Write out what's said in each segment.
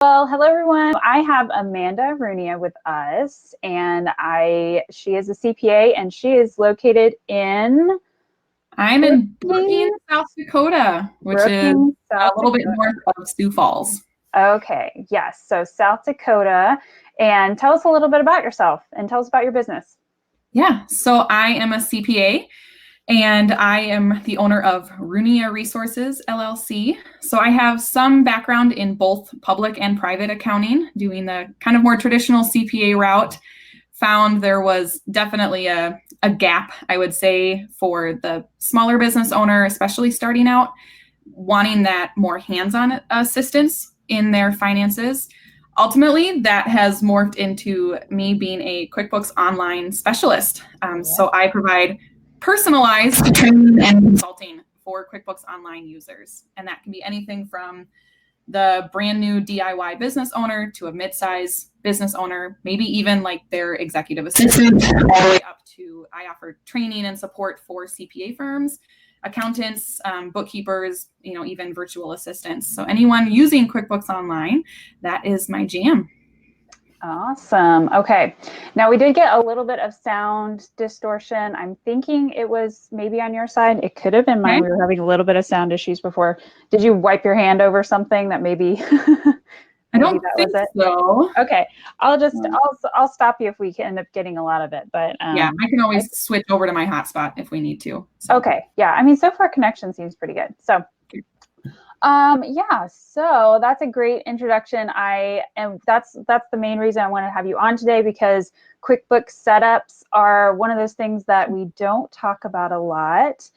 Well, hello everyone. I have Amanda Runia with us, and she is a CPA, and she is located in I'm in Brookings, South Dakota, which is a little bit north of Sioux Falls. Okay, yes. So South Dakota. And tell us a little bit about yourself and tell us about your business. Yeah, so I am a CPA and I am the owner of Runia Resources, LLC. So I have some background in both public and private accounting, doing the kind of more traditional CPA route. Found there was definitely a gap, I would say, for the smaller business owner, especially starting out, wanting that more hands-on assistance in their finances. Ultimately, that has morphed into me being a QuickBooks Online specialist. So I provide personalized training and consulting for QuickBooks Online users. And that can be anything from the brand new DIY business owner to a mid-size business owner, maybe even like their executive assistant, all the way up to I offer training and support for CPA firms, accountants, bookkeepers, even virtual assistants. So anyone using QuickBooks Online, that is my jam. Awesome. Okay. Now we did get a little bit of sound distortion. I'm thinking it was maybe on your side. It could have been mine. We were having a little bit of sound issues before. Did you wipe your hand over something that maybe I don't think so. Okay. I'll stop you if we end up getting a lot of it, but yeah, I can always switch over to my hotspot if we need to. So. Okay. Yeah. I mean, so far connection seems pretty good. So yeah, so that's a great introduction. That's the main reason I want to have you on today, because QuickBooks setups are one of those things that we don't talk about a lot,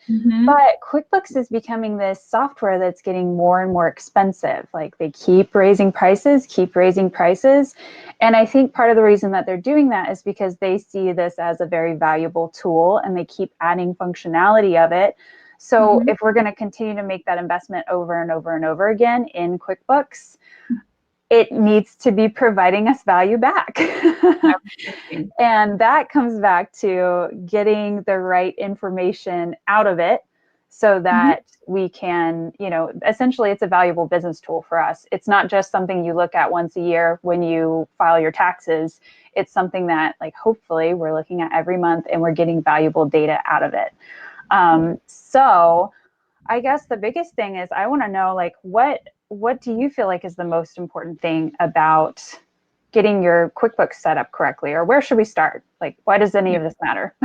but QuickBooks is becoming this software that's getting more and more expensive. Like they keep raising prices. And I think part of the reason that they're doing that is because they see this as a very valuable tool and they keep adding functionality of it. So if we're going to continue to make that investment over and over and over again in QuickBooks, it needs to be providing us value back. And that comes back to getting the right information out of it so that we can, essentially it's a valuable business tool for us. It's not just something you look at once a year when you file your taxes. It's something that, like, hopefully we're looking at every month and we're getting valuable data out of it. So I guess the biggest thing is I want to know, like, what do you feel like is the most important thing about getting your QuickBooks set up correctly, or where should we start? Like, why does any of this matter?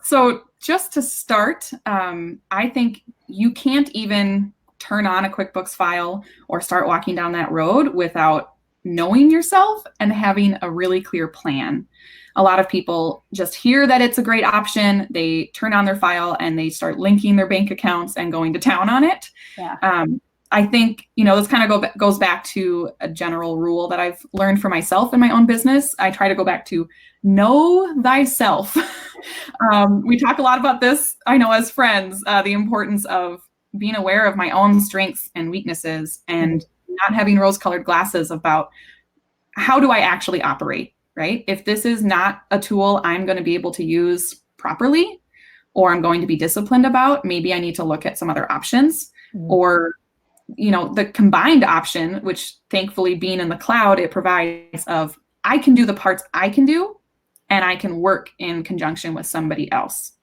So just to start, I think you can't even turn on a QuickBooks file or start walking down that road without knowing yourself and having a really clear plan. A lot of people just hear that it's a great option. They turn on their file and they start linking their bank accounts and going to town on it. Yeah. I think, this kind of goes back to a general rule that I've learned for myself in my own business. I try to go back to know thyself. We talk a lot about this, I know, as friends, the importance of being aware of my own strengths and weaknesses and not having rose-colored glasses about how do I actually operate. Right? If this is not a tool I'm going to be able to use properly, or I'm going to be disciplined about, maybe I need to look at some other options, or, the combined option, which thankfully being in the cloud, it provides of I can do the parts I can do, and I can work in conjunction with somebody else.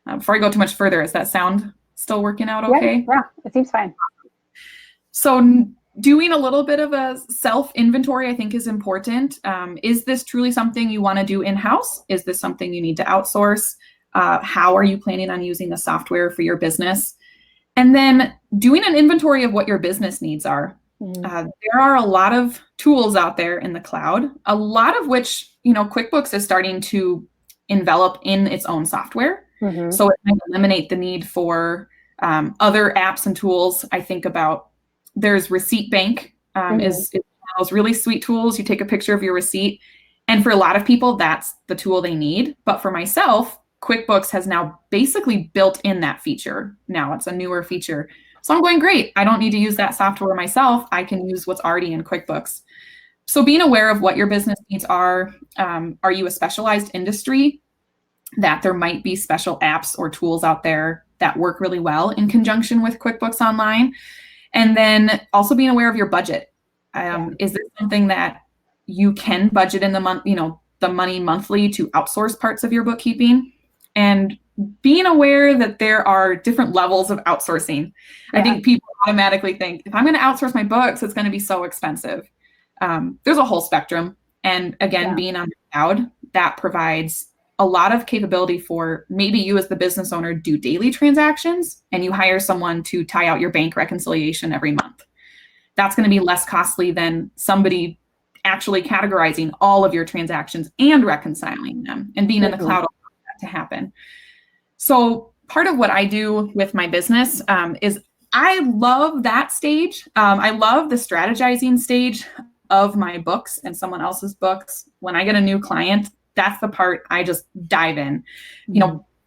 Before I go too much further, is that sound still working out okay? Yeah, it seems fine. So doing a little bit of a self-inventory, I think, is important. Is this truly something you want to do in-house? Is this something you need to outsource? How are you planning on using the software for your business? And then doing an inventory of what your business needs are. There are a lot of tools out there in the cloud, a lot of which, QuickBooks is starting to envelop in its own software. So it might eliminate the need for other apps and tools. I think about there's Receipt Bank is one of those really sweet tools. You take a picture of your receipt. And for a lot of people, that's the tool they need. But for myself, QuickBooks has now basically built in that feature. Now it's a newer feature. So I'm going, great. I don't need to use that software myself. I can use what's already in QuickBooks. So being aware of what your business needs are you a specialized industry that there might be special apps or tools out there that work really well in conjunction with QuickBooks Online? And then also being aware of your budget. Is this something that you can budget in the month, the money monthly to outsource parts of your bookkeeping? And being aware that there are different levels of outsourcing. I think people automatically think, if I'm going to outsource my books, it's going to be so expensive. There's a whole spectrum. And again, being on the cloud, that provides a lot of capability for maybe you as the business owner do daily transactions and you hire someone to tie out your bank reconciliation every month. That's going to be less costly than somebody actually categorizing all of your transactions and reconciling them, and being in the cloud allows that to happen. So part of what I do with my business is I love that stage. I love the strategizing stage of my books and someone else's books. When I get a new client, that's the part I just dive in,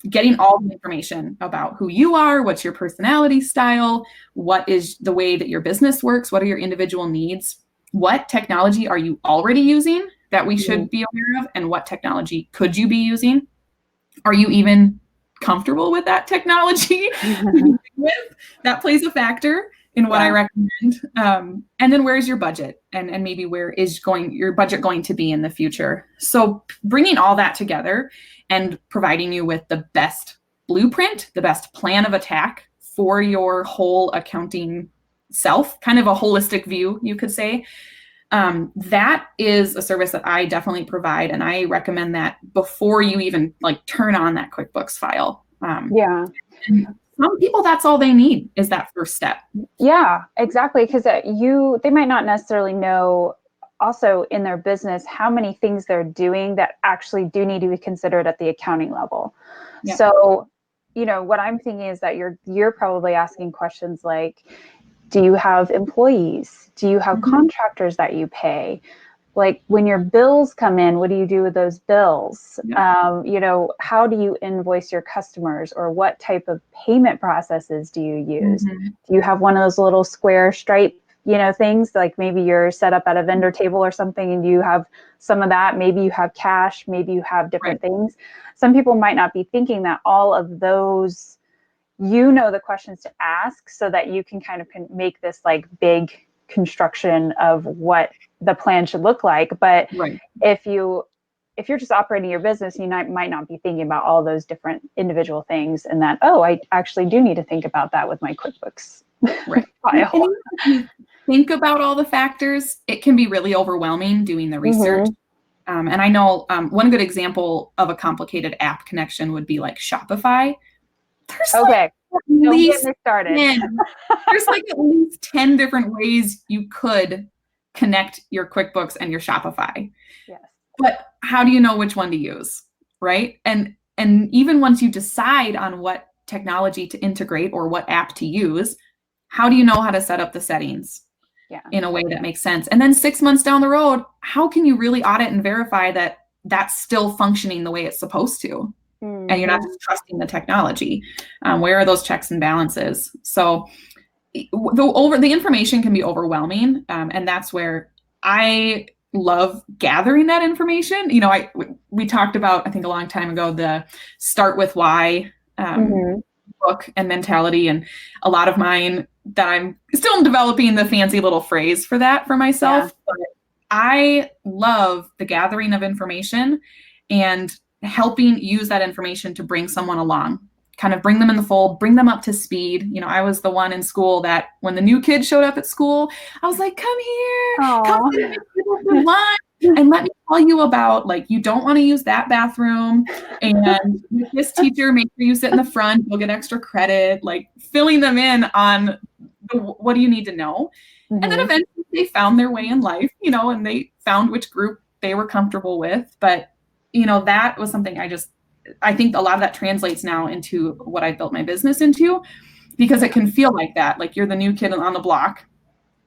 getting all the information about who you are, what's your personality style, what is the way that your business works, what are your individual needs, what technology are you already using that we should be aware of, and what technology could you be using? Are you even comfortable with that technology? That plays a factor in what I recommend. And then where's your budget? And maybe where is your budget going to be in the future? So bringing all that together and providing you with the best blueprint, the best plan of attack for your whole accounting self, kind of a holistic view, you could say. That is a service that I definitely provide. And I recommend that before you even turn on that QuickBooks file. Some people, that's all they need is that first step. Yeah, exactly. Because they might not necessarily know also in their business how many things they're doing that actually do need to be considered at the accounting level. Yeah. So, what I'm thinking is that you're probably asking questions like, do you have employees? Do you have contractors that you pay? Like when your bills come in, what do you do with those bills? How do you invoice your customers, or what type of payment processes do you use? Do you have one of those little square stripe, things, like maybe you're set up at a vendor table or something and you have some of that, maybe you have cash, maybe you have different things. Some people might not be thinking that all of those, the questions to ask so that you can kind of make this big construction of what the plan should look like. But if you're just operating your business, you might not be thinking about all those different individual things, and that, I actually do need to think about that with my QuickBooks file. And think about all the factors. It can be really overwhelming doing the research. And I know one good example of a complicated app connection would be like Shopify. There's don't get me started. There's at least 10 different ways you could connect your QuickBooks and your Shopify. Yes. But how do you know which one to use, right? And even once you decide on what technology to integrate or what app to use, how do you know how to set up the settings in a way that makes sense? And then 6 months down the road, how can you really audit and verify that that's still functioning the way it's supposed to? And you're not just trusting the technology. Where are those checks and balances? So the information can be overwhelming. And that's where I love gathering that information. We talked about, I think a long time ago, the start with why book and mentality. And a lot of mine that I'm still developing the fancy little phrase for that for myself. But I love the gathering of information and helping use that information to bring someone along, kind of bring them in the fold, bring them up to speed. I was the one in school that when the new kid showed up at school, I was like, come here, come for lunch, and let me tell you about, you don't want to use that bathroom. And with this teacher, make sure you sit in the front, you'll get extra credit, filling them in on what do you need to know. And then eventually they found their way in life, and they found which group they were comfortable with. But that was something I think a lot of that translates now into what I built my business into, because it can feel like that. Like you're the new kid on the block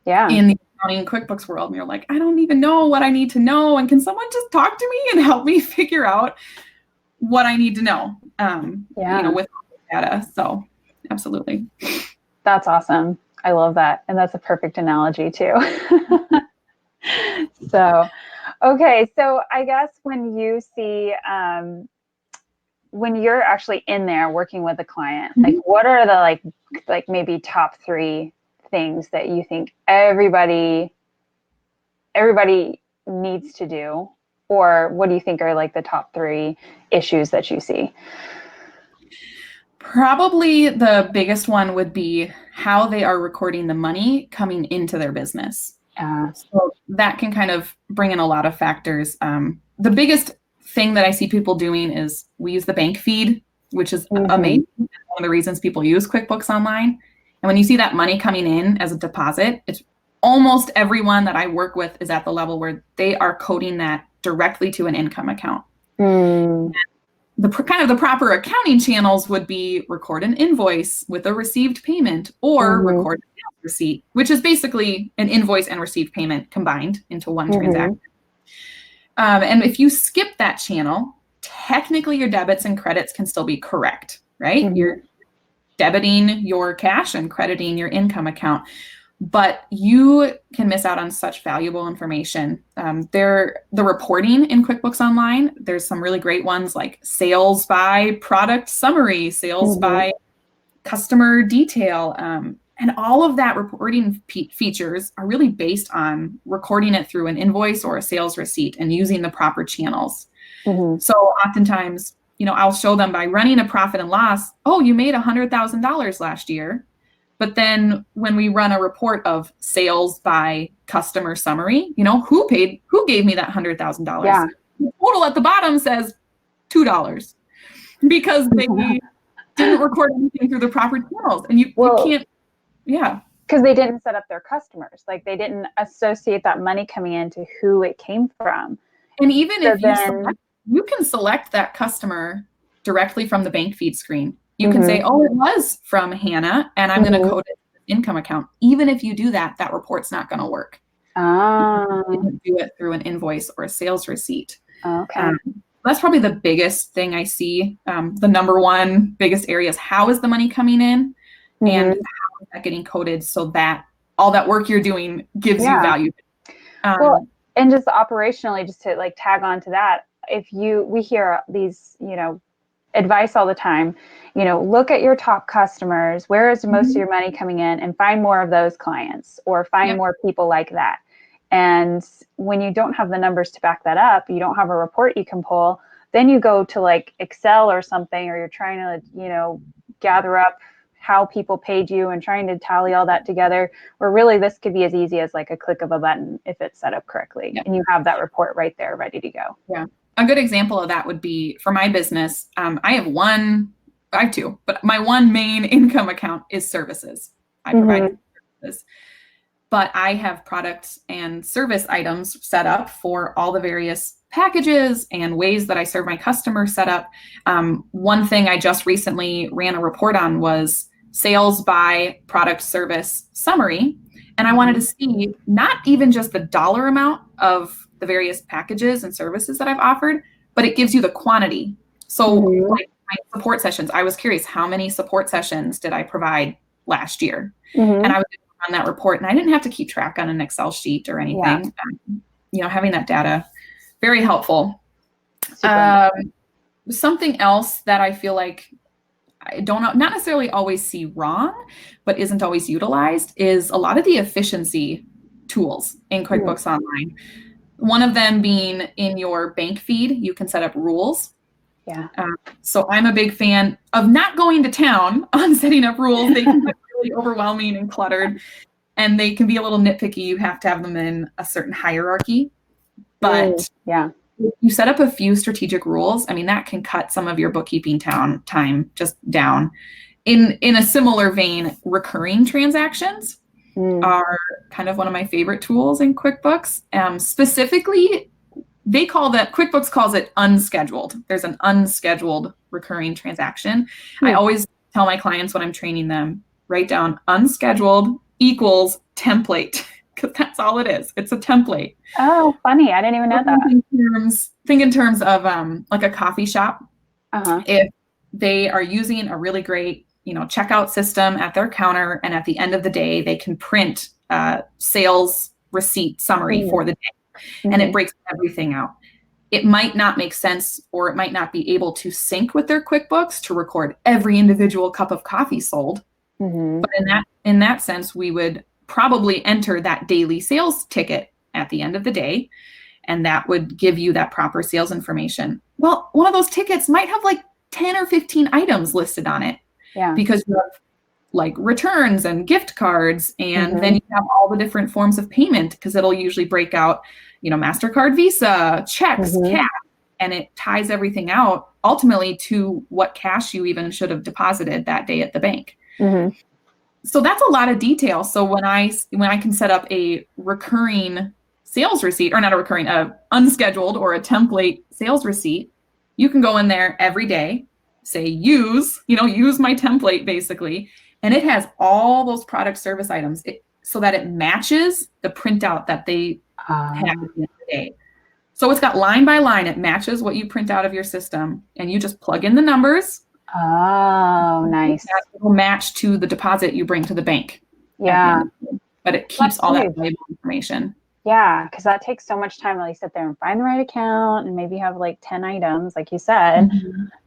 in the accounting QuickBooks world. And you're like, I don't even know what I need to know. And can someone just talk to me and help me figure out what I need to know, with data. So absolutely. That's awesome. I love that. And that's a perfect analogy too. So, okay. So I guess when you see, when you're actually in there working with a client, what are the like maybe top 3 things that you think everybody everybody needs to do? Or what do you think are like the top 3 issues that you see? Probably the biggest one would be how they are recording the money coming into their business. So that can kind of bring in a lot of factors. The biggest thing that I see people doing is we use the bank feed, which is amazing. One of the reasons people use QuickBooks Online. And when you see that money coming in as a deposit, it's almost everyone that I work with is at the level where they are coding that directly to an income account. The kind of the proper accounting channels would be record an invoice with a received payment or record a sales receipt, which is basically an invoice and received payment combined into one transaction. And if you skip that channel, technically your debits and credits can still be correct, right? You're debiting your cash and crediting your income account, but you can miss out on such valuable information. The reporting in QuickBooks Online, there's some really great ones like sales by product summary, sales by customer detail, and all of that reporting features are really based on recording it through an invoice or a sales receipt and using the proper channels. So oftentimes, I'll show them by running a profit and loss. Oh, you made $100,000 last year. But then when we run a report of sales by customer summary, who gave me that $100,000? Yeah. The total at the bottom says $2 because they didn't record anything through the proper channels. And you can't, because they didn't set up their customers. Like they didn't associate that money coming in to who it came from. And even if you can select that customer directly from the bank feed screen. You can say, oh, it was from Hannah, and I'm going to code it to the income account. Even if you do that, that report's not going to work. You didn't do it through an invoice or a sales receipt. That's probably the biggest thing I see. The number one biggest area is how is the money coming in and how is that getting coded so that all that work you're doing gives you value. Well, and just operationally, just to like tag on to that, we hear these, advice all the time, look at your top customers, where is most of your money coming in, and find more of those clients or find more people like that. And when you don't have the numbers to back that up, you don't have a report you can pull, then you go to like Excel or something, or you're trying to, gather up how people paid you and trying to tally all that together, where really this could be as easy as like a click of a button if it's set up correctly and you have that report right there ready to go. Yeah. A good example of that would be for my business. I have two, but my one main income account is services. I provide services, but I have products and service items set up for all the various packages and ways that I serve my customers set up. One thing I just recently ran a report on was sales by product service summary. And I wanted to see not even just the dollar amount of the various packages and services that I've offered, but it gives you the quantity. So like my support sessions, I was curious, how many support sessions did I provide last year? And I was on that report and I didn't have to keep track on an Excel sheet or anything. Having that data, very helpful. Something else that I feel like I not necessarily always see wrong, but isn't always utilized is a lot of the efficiency tools in QuickBooks Online. One of them being in your bank feed, you can set up rules. So I'm a big fan of not going to town on setting up rules. They can be really overwhelming and cluttered, and they can be a little nitpicky. You have to have them in a certain hierarchy. But you set up a few strategic rules. I mean, that can cut some of your bookkeeping time just down. In a similar vein, recurring transactions are kind of one of my favorite tools in QuickBooks. Specifically, QuickBooks calls it unscheduled. There's an unscheduled recurring transaction. I always tell my clients when I'm training them, write down unscheduled equals template, because that's all it is. It's a template. Oh, funny. I didn't even know that. Think in terms of like a coffee shop. If they are using a really great checkout system at their counter, and at the end of the day, they can print sales receipt summary for the day, and it breaks everything out. It might not make sense, or it might not be able to sync with their QuickBooks to record every individual cup of coffee sold. But in that sense, we would probably enter that daily sales ticket at the end of the day. And that would give you that proper sales information. Well, one of those tickets might have like 10 or 15 items listed on it. Yeah. Because you have like returns and gift cards, and then you have all the different forms of payment, because it'll usually break out, MasterCard, Visa, checks, cash, and it ties everything out ultimately to what cash you even should have deposited that day at the bank. So that's a lot of detail. So when I can set up a recurring sales receipt, or not a recurring, unscheduled or a template sales receipt, you can go in there every day, say use my template basically, and it has all those product service items so that it matches the printout that they have at the end of the day. So it's got line by line, it matches what you print out of your system, and you just plug in the numbers. Oh, nice. That will match to the deposit you bring to the bank. Yeah. But it keeps all that valuable information. Yeah, because that takes so much time to like sit there and find the right account and maybe have like 10 items, like you said.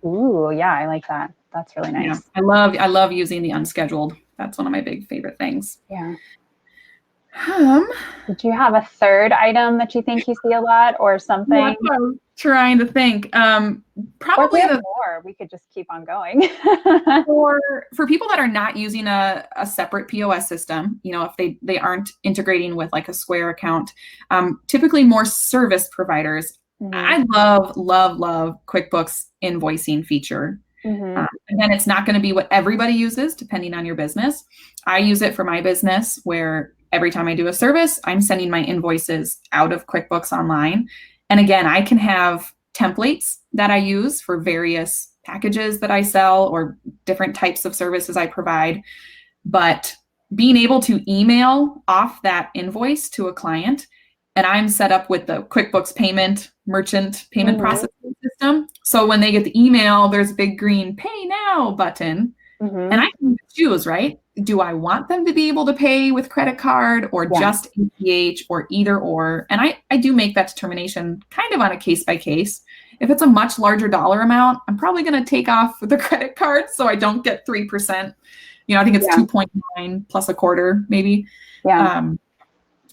Ooh, yeah, I like that. That's really nice. Yeah, I love using the unscheduled. That's one of my big favorite things. Yeah. Did you have a third item that you think you see a lot, or something? That's what I was trying to think. Probably more. We could just keep on going. for people that are not using a separate POS system, if they aren't integrating with like a Square account, typically more service providers. I love QuickBooks invoicing feature. Again, it's not going to be what everybody uses depending on your business. I use it for my business, where every time I do a service, I'm sending my invoices out of QuickBooks Online. And again, I can have templates that I use for various packages that I sell or different types of services I provide. But being able to email off that invoice to a client, and I'm set up with the QuickBooks merchant payment processing system. So when they get the email, there's a big green pay now button. And I can choose, right? Do I want them to be able to pay with credit card or just ACH or either or? And I do make that determination kind of on a case by case. If it's a much larger dollar amount, I'm probably going to take off the credit card so I don't get 3%. I think it's 2.9 plus a quarter maybe. Yeah.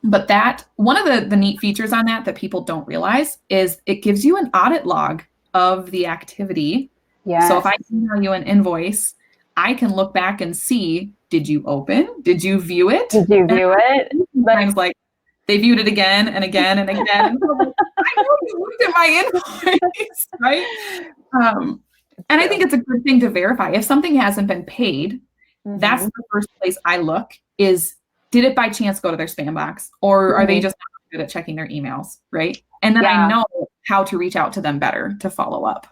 But that one of the neat features on that people don't realize is it gives you an audit log of the activity. Yeah. So if I email you an invoice, I can look back and see, did you open? Did you view it? Did you view it? Sometimes like they viewed it again and again and again. And so like, I know you looked at my invoice, right? And I think it's a good thing to verify. If something hasn't been paid, that's the first place I look is, did it by chance go to their spam box? Or are they just not good at checking their emails, right? And then I know how to reach out to them better to follow up.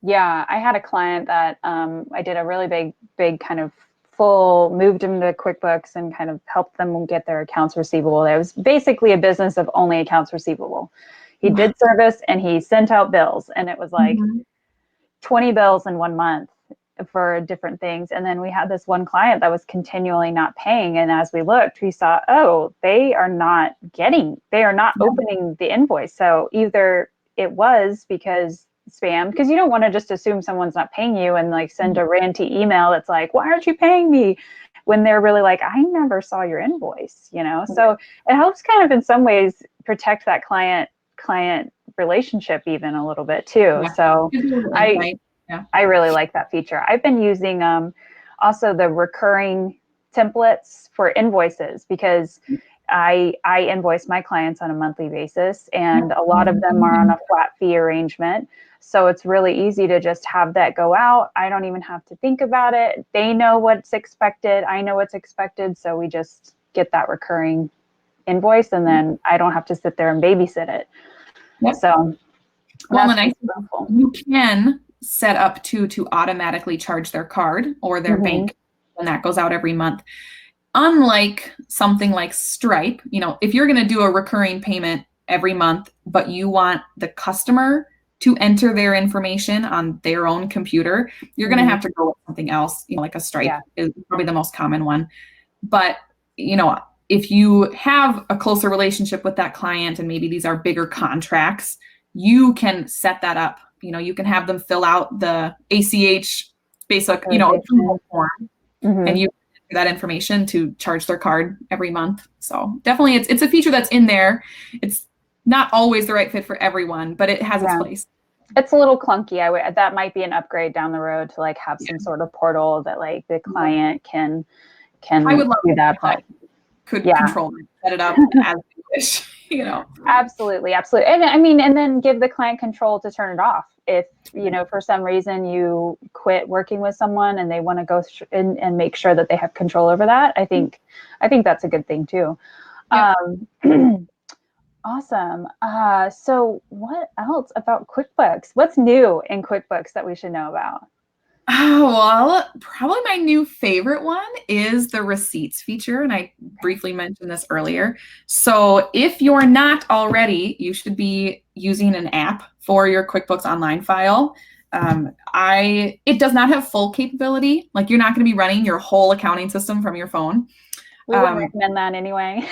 Yeah, I had a client that I did a really big kind of moved them to QuickBooks and kind of helped them get their accounts receivable. It was basically a business of only accounts receivable. He did service and he sent out bills, and it was like 20 bills in 1 month for different things. And then we had this one client that was continually not paying. And as we looked, we saw, they are not opening the invoice. So either it was because spam, because you don't want to just assume someone's not paying you and like send a ranty email that's like, why aren't you paying me, when they're really like, I never saw your invoice, So it helps kind of in some ways protect that client relationship even a little bit too. So I really like that feature. I've been using also the recurring templates for invoices, because I invoice my clients on a monthly basis, and a lot of them are on a flat fee arrangement. So it's really easy to just have that go out. I don't even have to think about it. They know what's expected. I know what's expected. So we just get that recurring invoice, and then I don't have to sit there and babysit it. Yep. So you can set up to automatically charge their card or their bank, and that goes out every month. Unlike something like Stripe, if you're going to do a recurring payment every month, but you want the customer to enter their information on their own computer, you're going to have to go with something else, like a Stripe is probably the most common one. But, if you have a closer relationship with that client, and maybe these are bigger contracts, you can set that up. You can have them fill out the ACH basic, approval form, and you that information to charge their card every month. So definitely it's a feature that's in there. It's not always the right fit for everyone, but it has its place. It's a little clunky. That might be an upgrade down the road to like have some sort of portal that like the client can I would love do that. But could control it, set it up as you wish, you know. Absolutely. And I mean, and then give the client control to turn it off. If, you know, for some reason you quit working with someone and they want to go and make sure that they have control over that, I think that's a good thing too. Yep. Awesome. So what else about QuickBooks? What's new in QuickBooks that we should know about? Oh, well, probably my new favorite one is the receipts feature. And I briefly mentioned this earlier. So if you're not already, you should be using an app for your QuickBooks Online file. It does not have full capability. Like you're not going to be running your whole accounting system from your phone. We wouldn't recommend that anyway.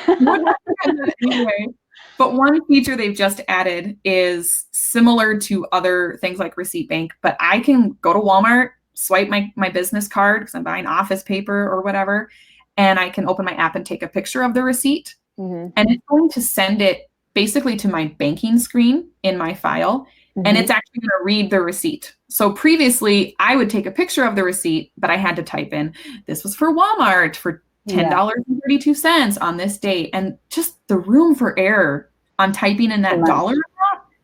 But one feature they've just added is similar to other things like Receipt Bank, but I can go to Walmart, swipe my business card because I'm buying office paper or whatever, and I can open my app and take a picture of the receipt. And it's going to send it basically to my banking screen in my file, and it's actually going to read the receipt. So previously, I would take a picture of the receipt, but I had to type in, this was for Walmart for $10.32 on this date. And just the room for error on typing in that dollar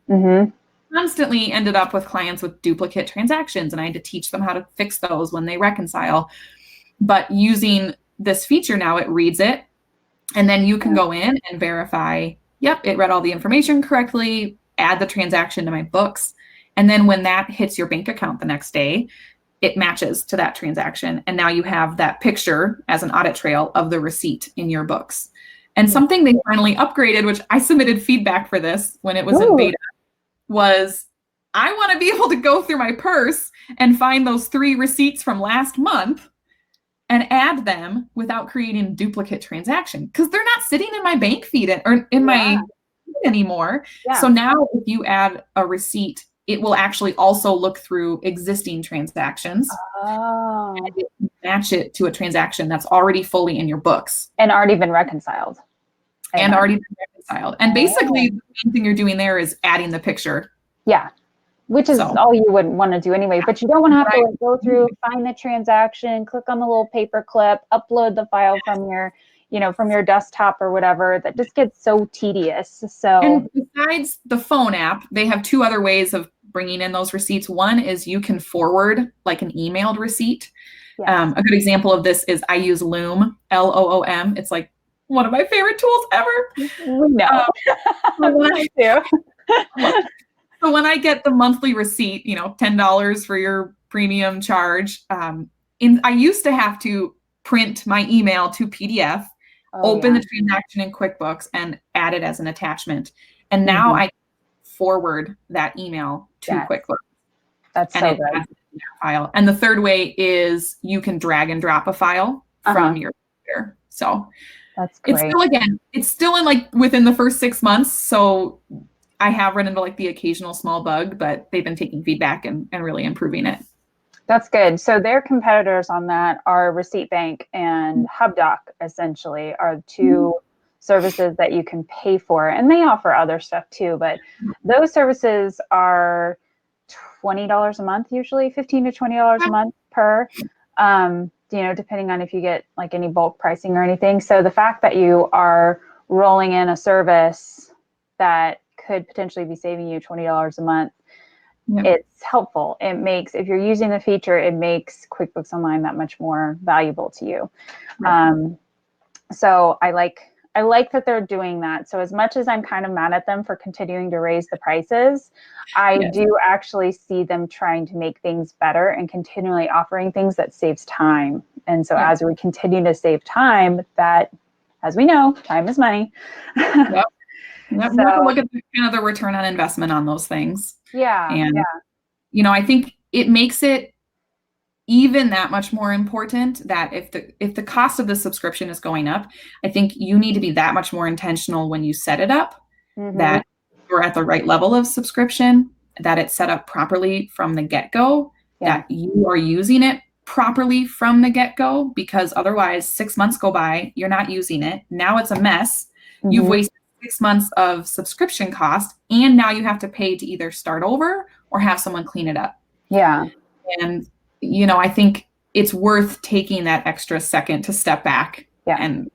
amount constantly ended up with clients with duplicate transactions. And I had to teach them how to fix those when they reconcile. But using this feature now, it reads it. And then you can go in and verify, yep, it read all the information correctly, add the transaction to my books. And then when that hits your bank account the next day, it matches to that transaction. And now you have that picture as an audit trail of the receipt in your books. And something they finally upgraded, which I submitted feedback for this when it was in beta, was I want to be able to go through my purse and find those 3 receipts from last month and add them without creating a duplicate transaction, because they're not sitting in my bank feed or in my feed anymore. So now if you add a receipt, it will actually also look through existing transactions and it can match it to a transaction that's already fully in your books. And already been reconciled. And basically the main thing you're doing there is adding the picture. Yeah. Which is all you would want to do anyway, but you don't want to have to like, go through, find the transaction, click on the little paper clip, upload the file from your, you know, from your desktop or whatever. That just gets so tedious. So, and besides the phone app, they have 2 other ways of bringing in those receipts. One is you can forward like an emailed receipt. A good example of this is I use Loom, Loom. It's like one of my favorite tools ever. No, me too. So when I get the monthly receipt, you know, $10 for your premium charge, I used to have to print my email to PDF, open the transaction in QuickBooks, and add it as an attachment. And now I forward that email to QuickBooks. That's so good. File. And the third way is you can drag and drop a file from your computer. So that's great. It's still in like within the first 6 months. So I have run into like the occasional small bug, but they've been taking feedback and really improving it. That's good. So their competitors on that are Receipt Bank and HubDoc, essentially, are 2 services that you can pay for. And they offer other stuff too, but those services are $20 a month, usually $15 to $20 a month per, you know, depending on if you get like any bulk pricing or anything. So the fact that you are rolling in a service that could potentially be saving you $20 a month, it's helpful. It makes, if you're using the feature, it makes QuickBooks Online that much more valuable to you. So I like that they're doing that. So as much as I'm kind of mad at them for continuing to raise the prices, I do actually see them trying to make things better and continually offering things that saves time. And so as we continue to save time, that, as we know, time is money. You have to look at kind of the return on investment on those things. And, you know, I think it makes it even that much more important that if the cost of the subscription is going up, I think you need to be that much more intentional when you set it up, that you're at the right level of subscription, that it's set up properly from the get-go, that you are using it properly from the get-go, because otherwise 6 months go by, you're not using it. Now it's a mess. You've wasted 6 months of subscription cost, and now you have to pay to either start over or have someone clean it up. Yeah. And, I think it's worth taking that extra second to step back and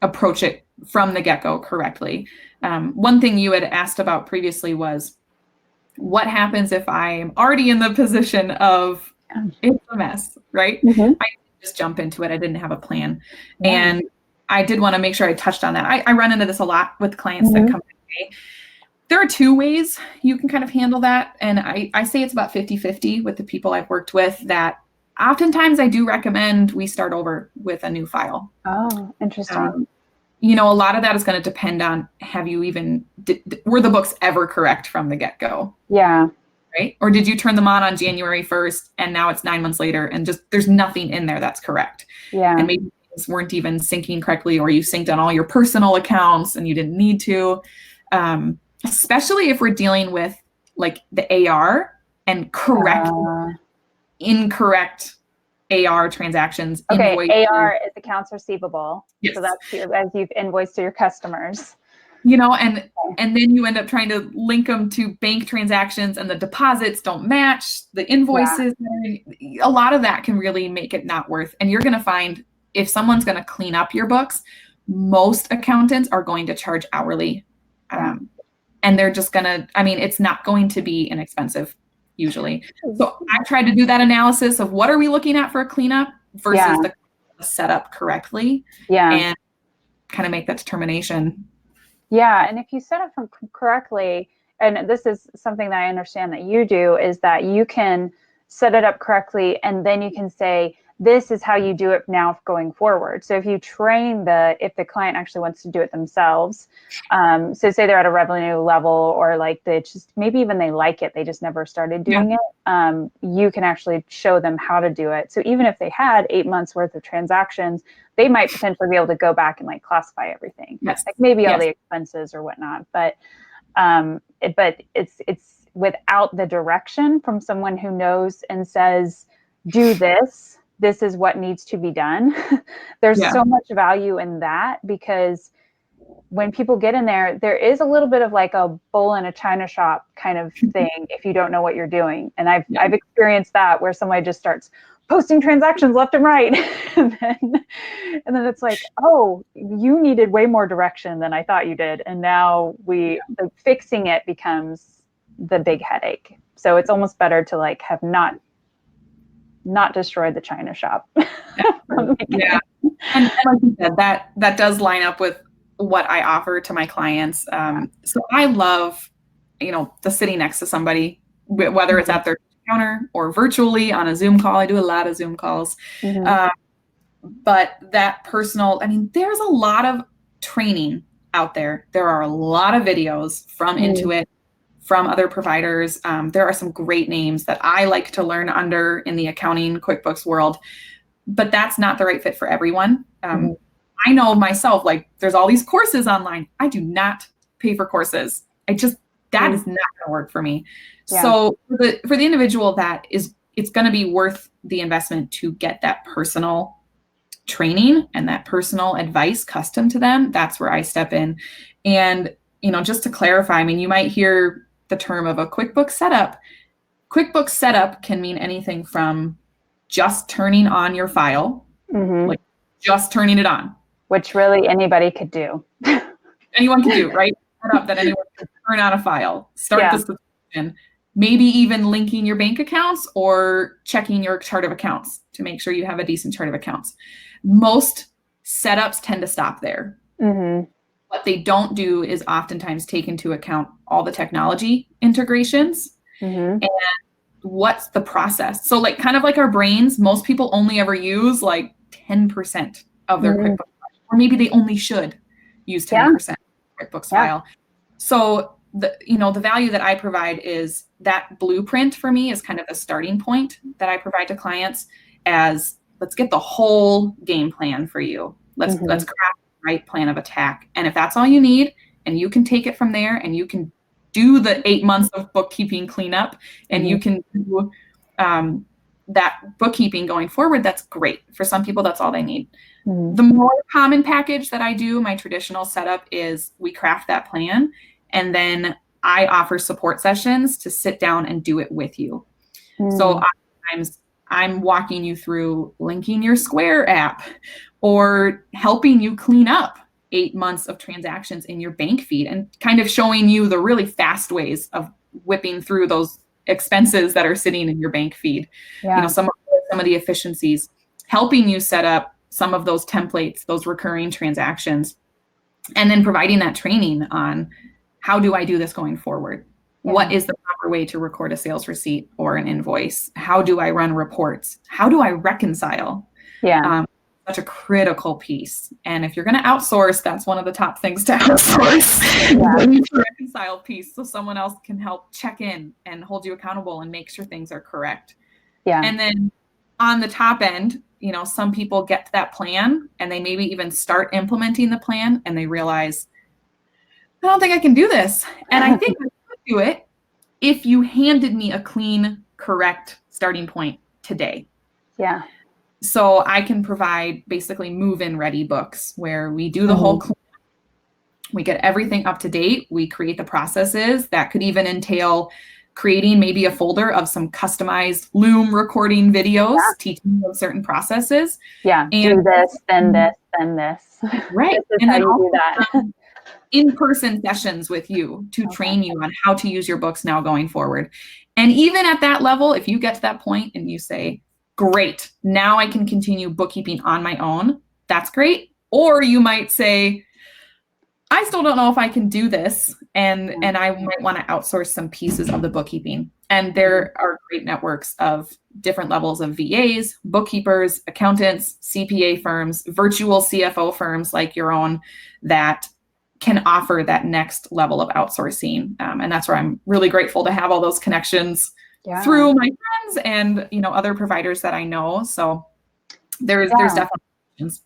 approach it from the get-go correctly. One thing you had asked about previously was, what happens if I'm already in the position of it's a mess, right? I didn't just jump into it. I didn't have a plan. And I did want to make sure I touched on that. I run into this a lot with clients that come to me. There are two ways you can kind of handle that. And I say it's about 50-50 with the people I've worked with, that oftentimes I do recommend we start over with a new file. Oh, interesting. A lot of that is going to depend on, were the books ever correct from the get-go? Yeah. Right? Or did you turn them on January 1st and now it's 9 months later and just there's nothing in there that's correct? Yeah. And maybe things weren't even syncing correctly, or you synced on all your personal accounts and you didn't need to. Especially if we're dealing with like the AR and incorrect AR transactions. Okay, AR is accounts receivable. Yes. So that's as you've invoiced to your customers. And then you end up trying to link them to bank transactions, and the deposits don't match the invoices. A lot of that can really make it not worth. And you're going to find, if someone's going to clean up your books, most accountants are going to charge hourly. And they're just going to, it's not going to be inexpensive usually. So I tried to do that analysis of what are we looking at for a cleanup versus the setup correctly. And kind of make that determination. Yeah, and if you set up correctly, and this is something that I understand that you do, is that you can set it up correctly, and then you can say, this is how you do it now going forward. So if you train if the client actually wants to do it themselves, so say they're at a revenue level, or like maybe even they like it, they just never started doing it, you can actually show them how to do it. So even if they had 8 months worth of transactions, they might potentially be able to go back and like classify everything, like maybe all the expenses or whatnot. But it's without the direction from someone who knows and says, do this. This is what needs to be done. There's so much value in that, because when people get in there, there is a little bit of like a bull in a china shop kind of thing if you don't know what you're doing. And I've experienced that, where somebody just starts posting transactions left and right. and then it's like, oh, you needed way more direction than I thought you did. And now fixing it becomes the big headache. So it's almost better to like have not destroyed the china shop. And like you said, that does line up with what I offer to my clients. So I love, the sitting next to somebody, whether it's at their counter or virtually on a Zoom call. I do a lot of Zoom calls. But that personal, there's a lot of training out there. There are a lot of videos from Intuit, from other providers. There are some great names that I like to learn under in the accounting QuickBooks world, but that's not the right fit for everyone. I know myself, like there's all these courses online. I do not pay for courses. That is not going to work for me. So for the individual it's going to be worth the investment to get that personal training and that personal advice custom to them. That's where I step in. And, just to clarify, you might hear the term of a QuickBooks setup. QuickBooks setup can mean anything from just turning on your file, like just turning it on. Which really anybody could do. Anyone can do, right? Setup that anyone can turn on a file, start the subscription, maybe even linking your bank accounts or checking your chart of accounts to make sure you have a decent chart of accounts. Most setups tend to stop there. What they don't do is oftentimes take into account all the technology integrations and what's the process. So like kind of like our brains, most people only ever use like 10% of their QuickBooks, or maybe they only should use 10% QuickBooks file. So the value that I provide is that blueprint for me is kind of the starting point that I provide to clients as, let's get the whole game plan for you. Let's craft the right plan of attack. And if that's all you need, and you can take it from there, and you can do the 8 months of bookkeeping cleanup, and you can do that bookkeeping going forward, that's great. For some people, that's all they need. Mm-hmm. The more common package that I do, my traditional setup is we craft that plan, and then I offer support sessions to sit down and do it with you. So oftentimes I'm walking you through linking your Square app or helping you clean up 8 months of transactions in your bank feed and kind of showing you the really fast ways of whipping through those expenses that are sitting in your bank feed. Yeah. You know, some of the efficiencies, helping you set up some of those templates, those recurring transactions, and then providing that training on how do I do this going forward? Yeah. What is the proper way to record a sales receipt or an invoice? How do I run reports? How do I reconcile? Yeah. Such a critical piece. And if you're going to outsource, that's one of the top things to outsource. The reconcile piece, so someone else can help check in and hold you accountable and make sure things are correct. Yeah. And then on the top end, you know, some people get to that plan and they maybe even start implementing the plan and they realize, I don't think I can do this. And I think I could do it if you handed me a clean, correct starting point today. Yeah. So I can provide basically move-in ready books where we do the whole clean. We get everything up to date. We create the processes that could even entail creating maybe a folder of some customized Loom recording videos, teaching them certain processes. Yeah. And do this, then this, then this. Right. This is and how then you do that. In-person sessions with you to train you on how to use your books now going forward. And even at that level, if you get to that point and you say, great, now I can continue bookkeeping on my own, that's great. Or you might say, I still don't know if I can do this, and I might want to outsource some pieces of the bookkeeping. And there are great networks of different levels of VAs, bookkeepers, accountants, CPA firms, virtual CFO firms like your own that can offer that next level of outsourcing. And that's where I'm really grateful to have all those connections through my friends and, you know, other providers that I know. So there's definitely options.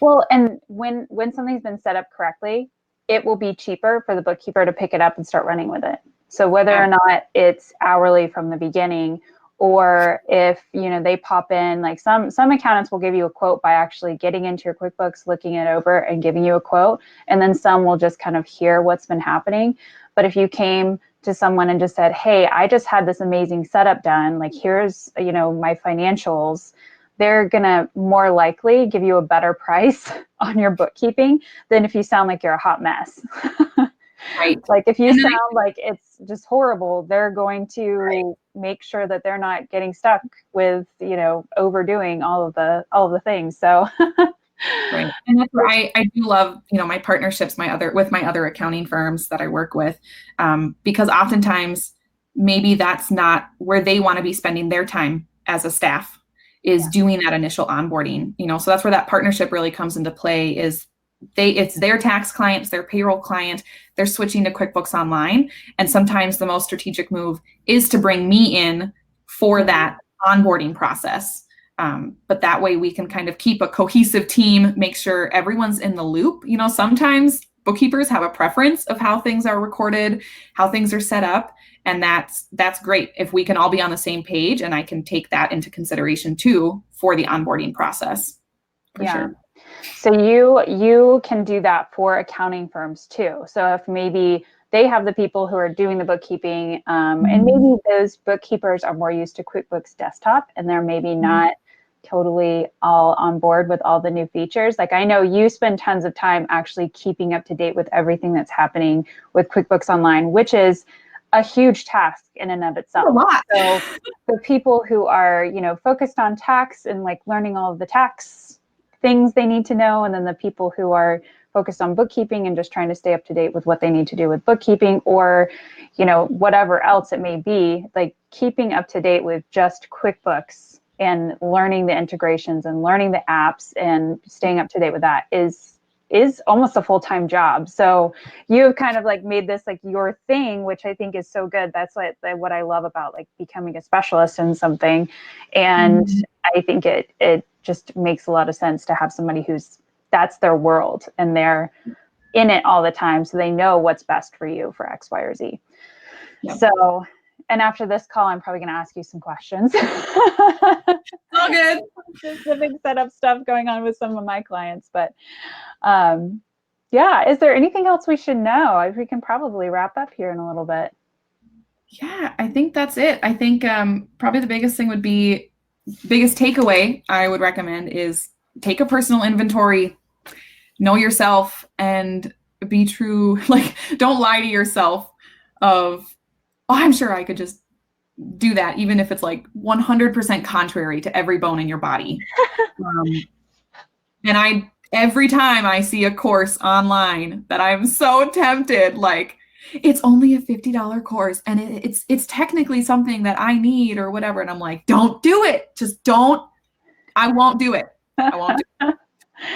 Well, and when something's been set up correctly, it will be cheaper for the bookkeeper to pick it up and start running with it. So whether or not it's hourly from the beginning, or if, you know, they pop in, like some accountants will give you a quote by actually getting into your QuickBooks, looking it over and giving you a quote. And then some will just kind of hear what's been happening. But if you came to someone and just said, hey, I just had this amazing setup done, like here's, you know, my financials, they're gonna more likely give you a better price on your bookkeeping than if you sound like you're a hot mess. Right. Like if you sound like it's just horrible, they're going to make sure that they're not getting stuck with, you know, overdoing all of the things. So right. And that's where I do love, you know, my partnerships, with my other accounting firms that I work with, because oftentimes maybe that's not where they want to be spending their time as a staff, is doing that initial onboarding, you know. So that's where that partnership really comes into play. Is it's their tax client, it's their payroll client, they're switching to QuickBooks Online. And sometimes the most strategic move is to bring me in for that onboarding process. But that way we can kind of keep a cohesive team, make sure everyone's in the loop. You know, sometimes bookkeepers have a preference of how things are recorded, how things are set up. And that's great if we can all be on the same page, and I can take that into consideration too for the onboarding process. For sure. So you can do that for accounting firms too. So if maybe they have the people who are doing the bookkeeping, and maybe those bookkeepers are more used to QuickBooks Desktop, and they're maybe not totally all on board with all the new features. Like I know you spend tons of time actually keeping up to date with everything that's happening with QuickBooks Online, which is a huge task in and of itself. A lot. So the people who are, you know, focused on tax and like learning all of the tax things they need to know, and then the people who are focused on bookkeeping and just trying to stay up to date with what they need to do with bookkeeping, or, you know, whatever else it may be, like keeping up to date with just QuickBooks and learning the integrations and learning the apps and staying up to date with that is almost a full-time job. So you've kind of like made this like your thing, which I think is so good. That's what I love about like becoming a specialist in something. And I think it just makes a lot of sense to have somebody that's their world and they're in it all the time. So they know what's best for you for X, Y, or Z. Yep. So And after this call, I'm probably going to ask you some questions. All good. Specific setup stuff going on with some of my clients, but yeah. Is there anything else we should know? We can probably wrap up here in a little bit. Yeah, I think that's it. I think probably the biggest thing would be, biggest takeaway I would recommend is take a personal inventory, know yourself, and be true. Like, don't lie to yourself of, oh, I'm sure I could just do that, even if it's like 100% contrary to every bone in your body. And every time I see a course online that I'm so tempted, like, it's only a $50 course and it's technically something that I need or whatever. And I'm like, don't do it. Just don't. I won't do it. I won't do it.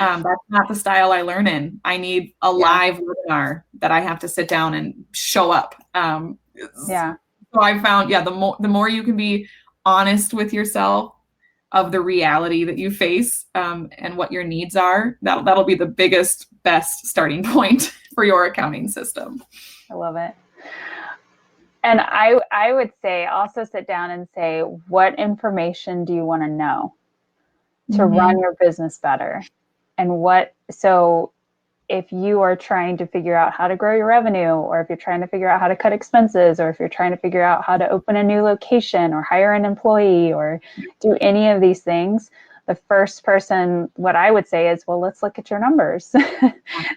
That's not the style I learn in. I need a live webinar that I have to sit down and show up. So I found, the more you can be honest with yourself of the reality that you face and what your needs are, that'll be the biggest, best starting point for your accounting system. I love it. And I would say also sit down and say, what information do you want to know to run your business better? And so if you are trying to figure out how to grow your revenue, or if you're trying to figure out how to cut expenses, or if you're trying to figure out how to open a new location or hire an employee or do any of these things, the first person, what I would say is, well, let's look at your numbers.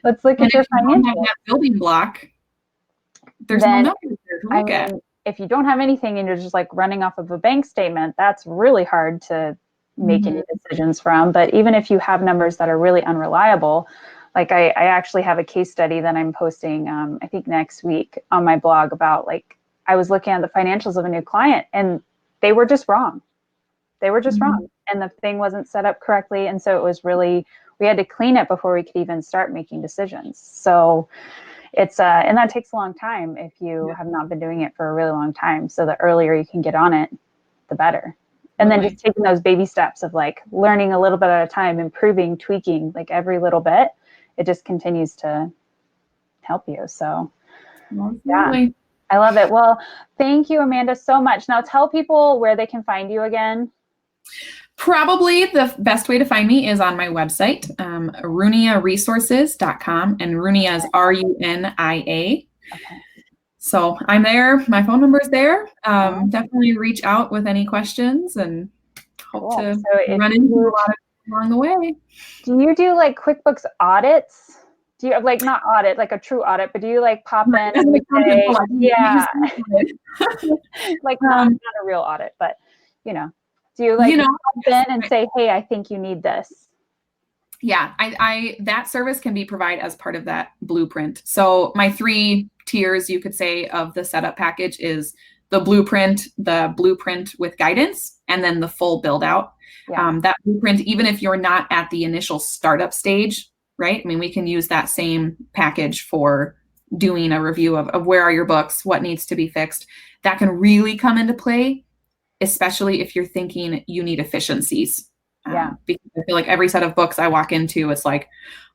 Let's look at your financials. That building block, there's no numbers there to look at. If you don't have anything and you're just like running off of a bank statement, that's really hard to make any decisions from. But even if you have numbers that are really unreliable, like I actually have a case study that I'm posting, I think next week on my blog about, like, I was looking at the financials of a new client and they were just wrong. They were just wrong. And the thing wasn't set up correctly. And so it was really, we had to clean it before we could even start making decisions. So it's, and that takes a long time if you have not been doing it for a really long time. So the earlier you can get on it, the better. And then just taking those baby steps of like learning a little bit at a time, improving, tweaking, like every little bit, it just continues to help you. So yeah, I love it. Well, thank you, Amanda, so much. Now tell people where they can find you again. Probably the best way to find me is on my website, runiaresources.com, and Runia is Runia. Okay. So I'm there. My phone number is there. Definitely reach out with any questions and hope to run into a lot of along the way. Do you do like QuickBooks audits? Do you like, not audit, like a true audit, but do you like pop in and say, like not a real audit, but you know, do you like pop in and say, hey, I think you need this? Yeah, I that service can be provided as part of that blueprint. So my 3 tiers, you could say, of the setup package is the blueprint with guidance, and then the full build out. That blueprint, even if you're not at the initial startup stage, right? I mean, we can use that same package for doing a review of where are your books, what needs to be fixed. That can really come into play, especially if you're thinking you need efficiencies. Because I feel like every set of books I walk into, it's like,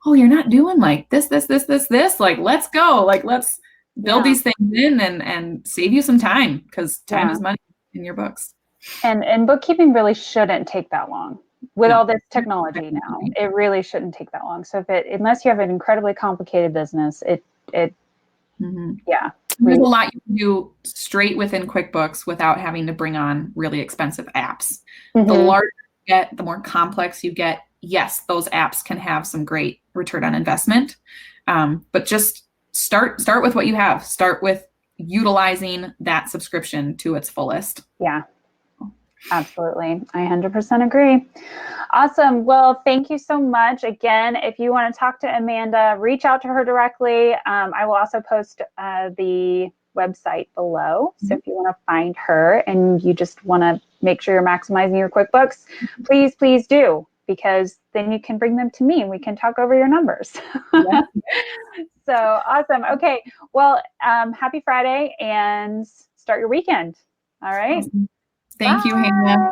oh, you're not doing like this. Like, let's go. Like, let's build these things in and save you some time, because time is money in your books. And bookkeeping really shouldn't take that long. With all this technology now, it really shouldn't take that long. So unless you have an incredibly complicated business, there's a lot you can do straight within QuickBooks without having to bring on really expensive apps. The larger you get, the more complex you get. Yes, those apps can have some great return on investment, but just start with what you have. Start with utilizing that subscription to its fullest. Yeah. Absolutely. I 100% agree. Awesome. Well, thank you so much. Again, if you want to talk to Amanda, reach out to her directly. I will also post the website below. So if you want to find her and you just want to make sure you're maximizing your QuickBooks, please do, because then you can bring them to me and we can talk over your numbers. So awesome. Okay. Well, happy Friday and start your weekend. All right. Awesome. Thank you, Hannah.